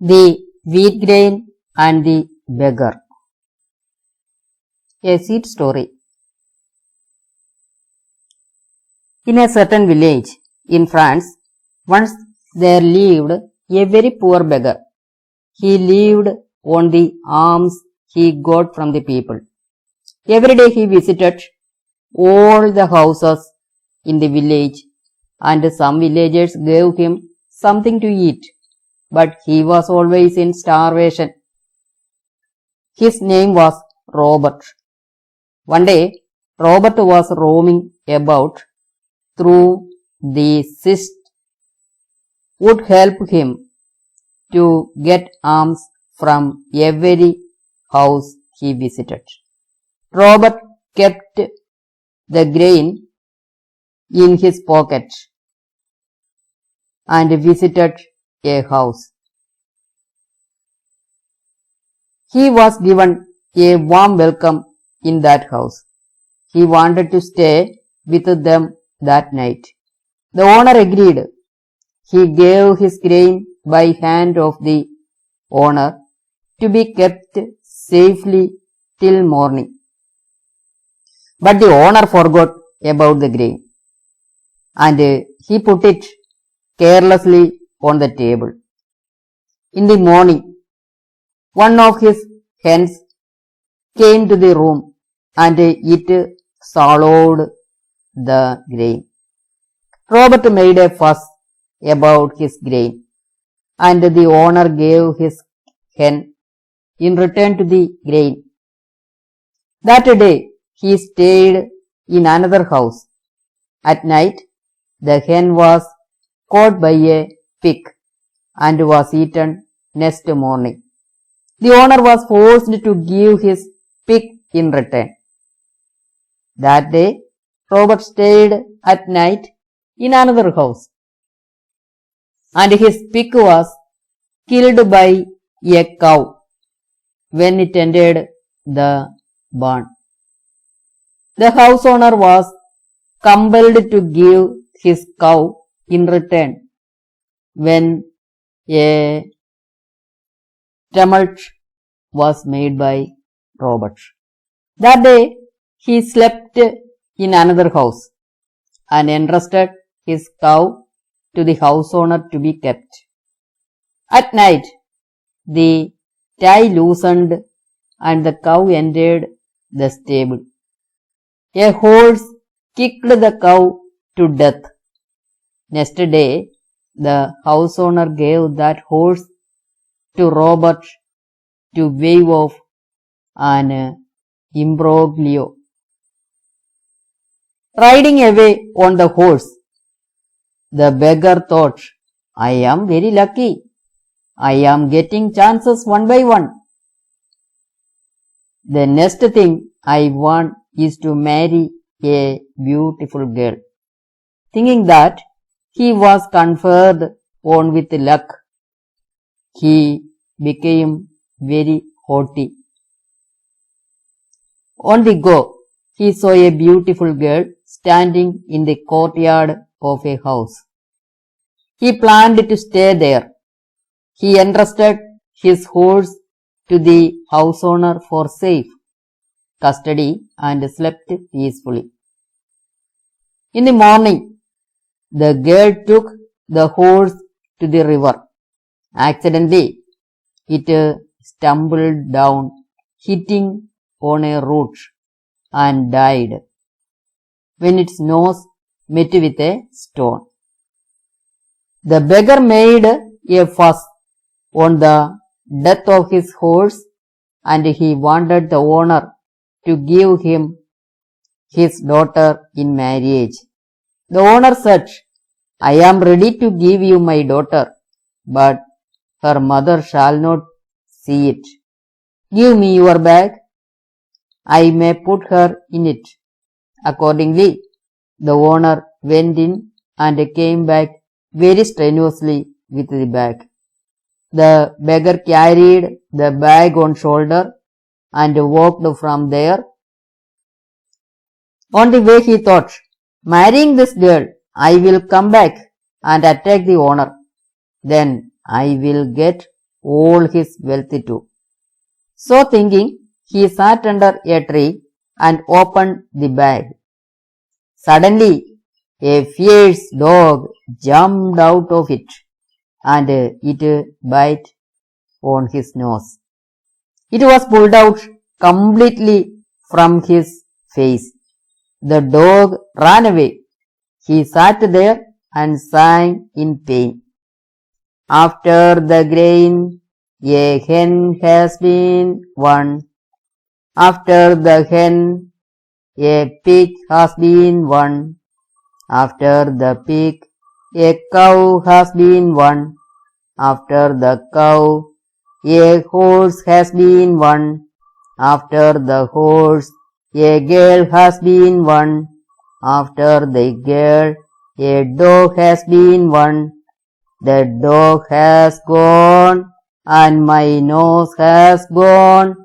The wheat grain and the beggar. A seed story. In a certain village in France, once there lived a very poor beggar. He lived on the alms he got from the people. Every day he visited all the houses in the village, and some villagers gave him something to eat, but he was always in starvation. His name was Robert. One day, Robert was roaming about through the city would help him to get alms from every house he visited. Robert kept the grain in his pocket and visited a house. He was given a warm welcome in that house. He wanted to stay with them that night. The owner agreed. He gave his grain by hand of the owner to be kept safely till morning. But the owner forgot about the grain, and he put it carelessly on the table. In the morning, one of his hens came to the room and it swallowed the grain. Robert made a fuss about his grain, and the owner gave his hen in return to the grain. That day he stayed in another house. At night the hen was caught by a pig and was eaten next morning. The owner was forced to give his pig in return. That day Robert stayed at night in another house, and his pig was killed by a cow when it entered the barn. The house owner was compelled to give his cow in return when a tumult was made by Robert. That day he slept in another house and entrusted his cow to the house owner to be kept. At night the tie loosened and the cow entered the stable. A horse kicked the cow to death. Next day the house owner gave that horse to Robert to wave off an imbroglio. Riding away on the horse, the beggar thought, I am very lucky. I am getting chances one by one. The next thing I want is to marry a beautiful girl. Thinking that he was conferred on with luck, he became very haughty. On the go, he saw a beautiful girl standing in the courtyard of a house. He planned to stay there. He entrusted his horse to the house owner for safe custody and slept peacefully. In the morning, the girl took the horse to the river. Accidentally, it stumbled down, hitting on a root, and died when its nose met with a stone. The beggar made a fuss on the death of his horse, and he wanted the owner to give him his daughter in marriage. The owner said, I am ready to give you my daughter, but her mother shall not see it. Give me your bag. I may put her in it. Accordingly, the owner went in and came back very strenuously with the bag. The beggar carried the bag on shoulder and walked from there. On the way he thought, marrying this girl, I will come back and attack the owner. Then I will get all his wealth too. So thinking, he sat under a tree and opened the bag. Suddenly, a fierce dog jumped out of it, and it bit on his nose. It was pulled out completely from his face. The dog ran away. He sat there and sang in pain. After the grain, a hen has been won. After the hen, a pig has been won. After the pig, a cow has been won. After the cow, a horse has been won. After the horse, a girl has been won. After the girl, a dog has been won. The dog has gone, and my nose has gone.